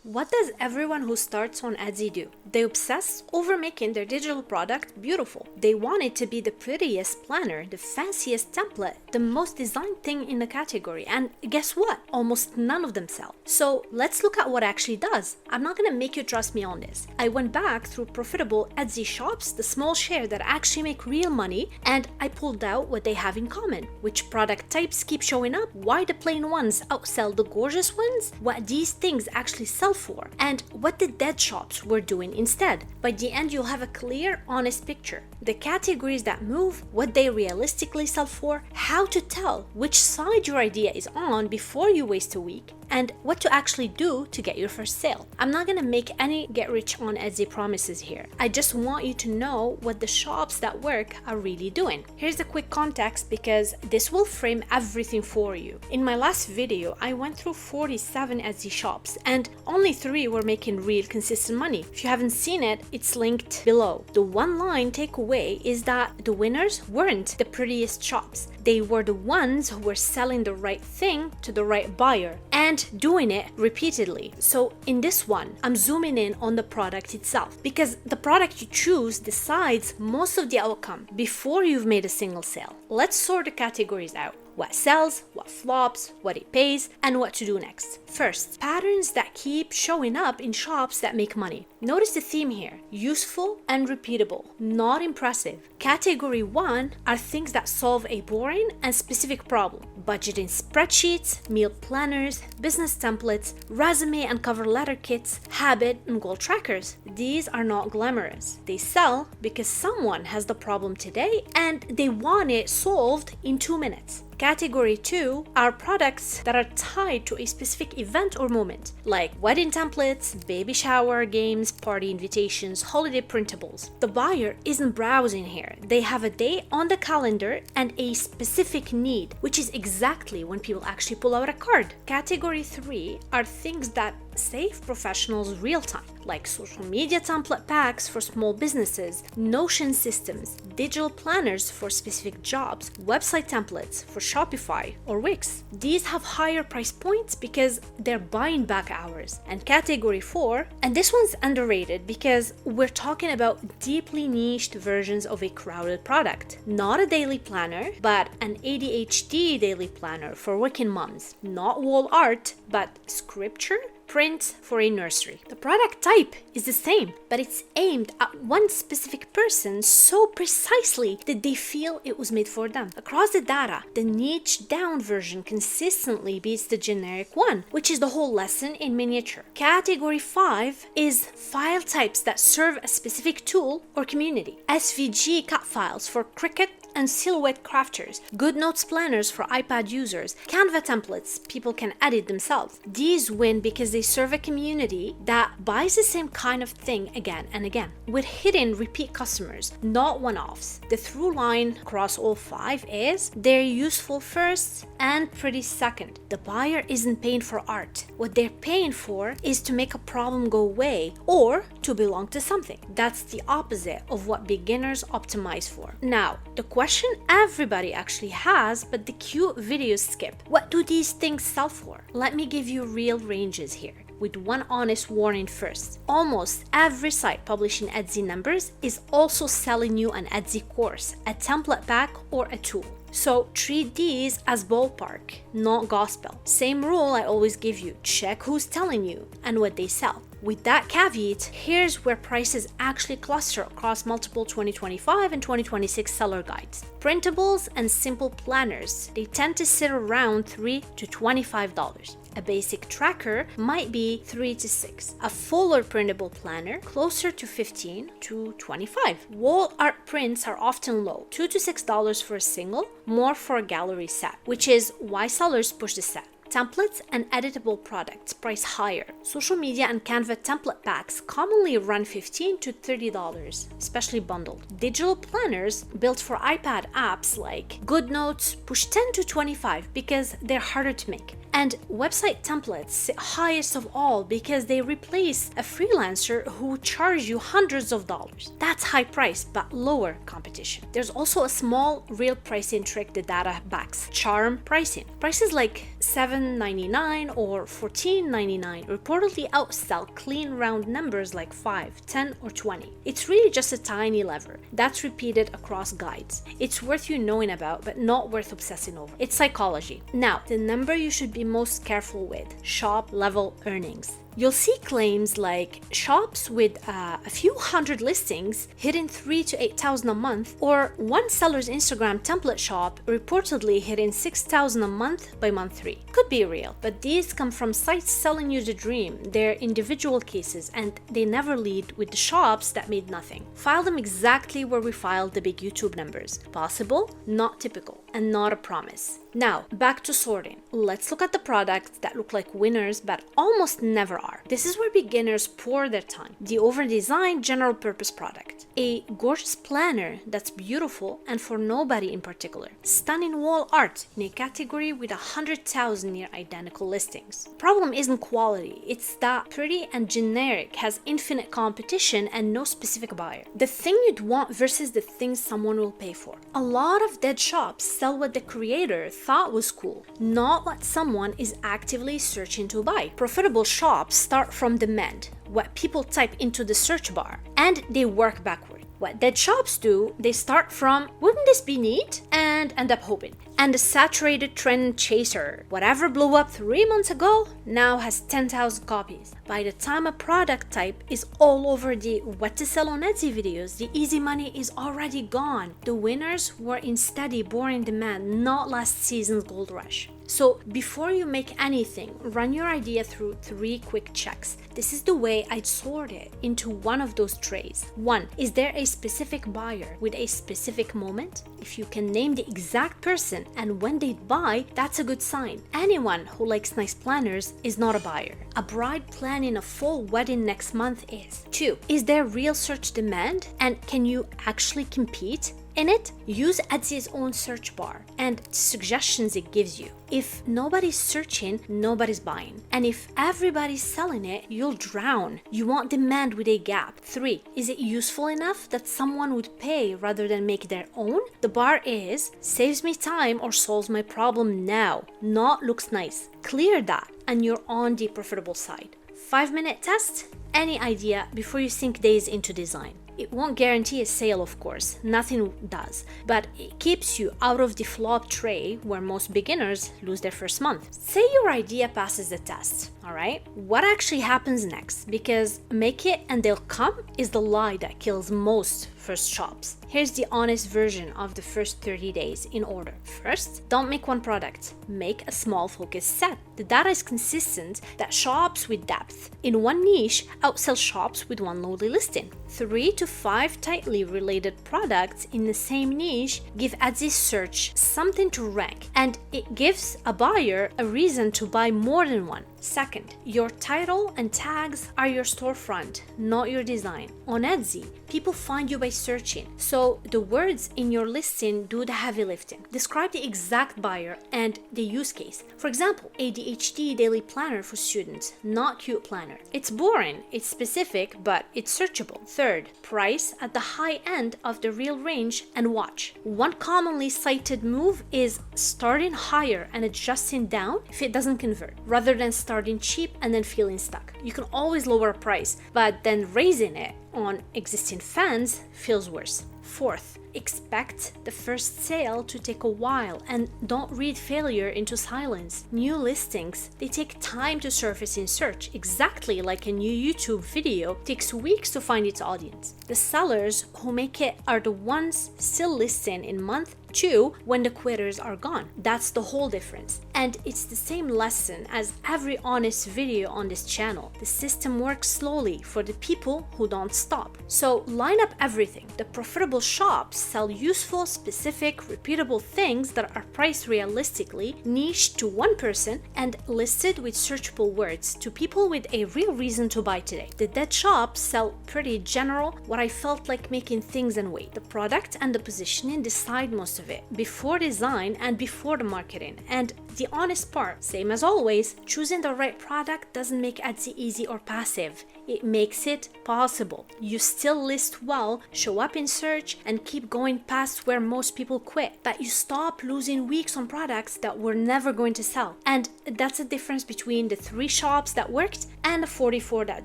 What does everyone who starts on Etsy do? They obsess over making their digital product beautiful. They want it to be the prettiest planner, the fanciest template, the most designed thing in the category, and guess what? Almost none of them sell. So let's look at what actually does. I'm not gonna make you trust me on this. I went back through profitable Etsy shops, the small share that actually make real money, and I pulled out what they have in common. Which product types keep showing up, why the plain ones outsell the gorgeous ones, what these things actually sell for, and what the dead shops were doing instead. By the end, you'll have a clear, honest picture. The categories that move, what they realistically sell for, how to tell which side your idea is on before you waste a week, and what to actually do to get your first sale. I'm not gonna make any get rich on Etsy promises here. I just want you to know what the shops that work are really doing. Here's a quick context because this will frame everything for you. In my last video, I went through 47 Etsy shops and only 3 were making real consistent money. If you haven't seen it, it's linked below. The one line takeaway is that the winners weren't the prettiest shops. They were the ones who were selling the right thing to the right buyer and doing it repeatedly. So in this one, I'm zooming in on the product itself because the product you choose decides most of the outcome before you've made a single sale. Let's sort the categories out. What sells, what flops, what it pays, and what to do next. First, patterns that keep showing up in shops that make money. Notice the theme here: useful and repeatable, not impressive. Category 1 are things that solve a boring and specific problem. Budgeting spreadsheets, meal planners, business templates, resume and cover letter kits, habit and goal trackers. These are not glamorous. They sell because someone has the problem today and they want it solved in 2 minutes. Category 2 are products that are tied to a specific event or moment, like wedding templates, baby shower games, party invitations, holiday printables. The buyer isn't browsing here. They have a day on the calendar and a specific need, which is exactly when people actually pull out a card. Category 3 are things that save professionals real time, like social media template packs for small businesses, Notion systems, digital planners for specific jobs, website templates for Shopify or Wix. These have higher price points because they're buying back hours. And category 4, and this one's underrated because we're talking about deeply niched versions of a crowded product. Not a daily planner, but an ADHD daily planner for working moms. Not wall art, but scripture print for a nursery. The product type is the same, but it's aimed at one specific person so precisely that they feel it was made for them. Across the data, the niche down version consistently beats the generic one, which is the whole lesson in miniature. Category 5 is file types that serve a specific tool or community. SVG cut files for Cricut and silhouette crafters, GoodNotes planners for iPad users, Canva templates people can edit themselves. These win because they serve a community that buys the same kind of thing again and again, with hidden repeat customers, not one-offs. The through line across all 5 is they're useful first and pretty second. The buyer isn't paying for art. What they're paying for is to make a problem go away or to belong to something. That's the opposite of what beginners optimize for. Now, the question everybody actually has, but the cute videos skip. What do these things sell for? Let me give you real ranges here, with one honest warning first. Almost every site publishing Etsy numbers is also selling you an Etsy course, a template pack, or a tool. So treat these as ballpark, not gospel. Same rule I always give you: check who's telling you and what they sell. With that caveat, here's where prices actually cluster across multiple 2025 and 2026 seller guides. Printables and simple planners, they tend to sit around $3 to $25. A basic tracker might be $3 to $6. A fuller printable planner closer to $15 to $25. Wall art prints are often low, $2 to $6 for a single, more for a gallery set, which is why sellers push the set. Templates and editable products price higher. Social media and Canva template packs commonly run $15 to $30, especially bundled. Digital planners built for iPad apps like GoodNotes push $10 to $25 because they're harder to make. And website templates sit highest of all because they replace a freelancer who charge you hundreds of dollars. That's high price but lower competition. There's also a small real pricing trick the data backs: charm pricing. Prices like $7 $11.99 or $14.99 reportedly outsell clean round numbers like 5, 10, or 20. It's really just a tiny lever that's repeated across guides. It's worth you knowing about, but not worth obsessing over. It's psychology. Now, the number you should be most careful with: shop level earnings. You'll see claims like shops with a few hundred listings hitting 3,000 to 8,000 a month, or one seller's Instagram template shop reportedly hitting 6,000 a month by month 3. Could be real, but these come from sites selling you the dream. They're individual cases, and they never lead with the shops that made nothing. File them exactly where we filed the big YouTube numbers. Possible, not typical, and not a promise. Now, back to sorting. Let's look at the products that look like winners but almost never are. This is where beginners pour their time. The over-designed general purpose product. A gorgeous planner that's beautiful and for nobody in particular. Stunning wall art in a category with 100,000 near identical listings. Problem isn't quality, it's that pretty and generic, has infinite competition and no specific buyer. The thing you'd want versus the thing someone will pay for. A lot of dead shops sell what the creator thought was cool, not what someone is actively searching to buy. Profitable shops start from demand, what people type into the search bar, and they work backward. What dead shops do, they start from, wouldn't this be neat? And end up hoping. And the saturated trend chaser, whatever blew up 3 months ago, now has 10,000 copies. By the time a product type is all over the what to sell on Etsy videos, the easy money is already gone. The winners were in steady, boring demand, not last season's gold rush. So before you make anything, run your idea through 3 quick checks. This is the way I'd sort it into one of those trays. 1. Is there a specific buyer with a specific moment? If you can name the exact person and when they'd buy, that's a good sign. Anyone who likes nice planners is not a buyer. A bride planning a full wedding next month is. 2. Is there real search demand? And can you actually compete in it? Use Etsy's own search bar and the suggestions it gives you. If nobody's searching, nobody's buying. And if everybody's selling it, you'll drown. You want demand with a gap. 3. Is it useful enough that someone would pay rather than make their own? The bar is, saves me time or solves my problem now, not looks nice. Clear that and you're on the profitable side. 5-minute test, any idea before you sink days into design. It won't guarantee a sale, of course, nothing does, but it keeps you out of the flop tray where most beginners lose their first month. Say your idea passes the test, alright? What actually happens next? Because make it and they'll come is the lie that kills most first shops. Here's the honest version of the first 30 days in order. First, don't make one product. Make a small focused set. The data is consistent that shops with depth in one niche outsell shops with one lowly listing. 3 to 5 tightly related products in the same niche give Etsy search something to rank, and it gives a buyer a reason to buy more than one. Second, your title and tags are your storefront, not your design. On Etsy, people find you by searching, so the words in your listing do the heavy lifting. Describe the exact buyer and the use case. For example, ADHD daily planner for students, not cute planner. It's boring, it's specific, but it's searchable. Third, price at the high end of the real range and watch. One commonly cited move is starting higher and adjusting down if it doesn't convert, rather than starting cheap and then feeling stuck. You can always lower a price, but then raising it on existing fans feels worse. Fourth, expect the first sale to take a while and don't read failure into silence. New listings, they take time to surface in search, exactly like a new YouTube video takes weeks to find its audience. The sellers who make it are the ones still listing in month 2 when the quitters are gone. That's the whole difference. And it's the same lesson as every honest video on this channel. The system works slowly for the people who don't stop. So line up everything. The profitable shops sell useful, specific, repeatable things that are priced realistically, niched to one person, and listed with searchable words to people with a real reason to buy today. The dead shops sell pretty general, what I felt like making things and wait. The product and the positioning decide most of it before design and before the marketing, and The honest part, same as always, choosing the right product doesn't make Etsy easy or passive. It makes it possible. You still list well, show up in search, and keep going past where most people quit. That you stop losing weeks on products that were never going to sell. And that's the difference between the 3 shops that worked and the 44 that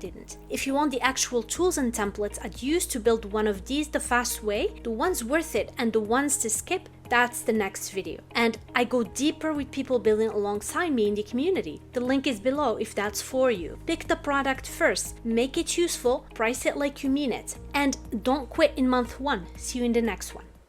didn't. If you want the actual tools and templates I'd use to build one of these the fast way, the ones worth it and the ones to skip, that's the next video. And I go deeper with people building alongside me in the community. The link is below if that's for you. Pick the product first, make it useful, price it like you mean it, and don't quit in month 1. See you in the next one.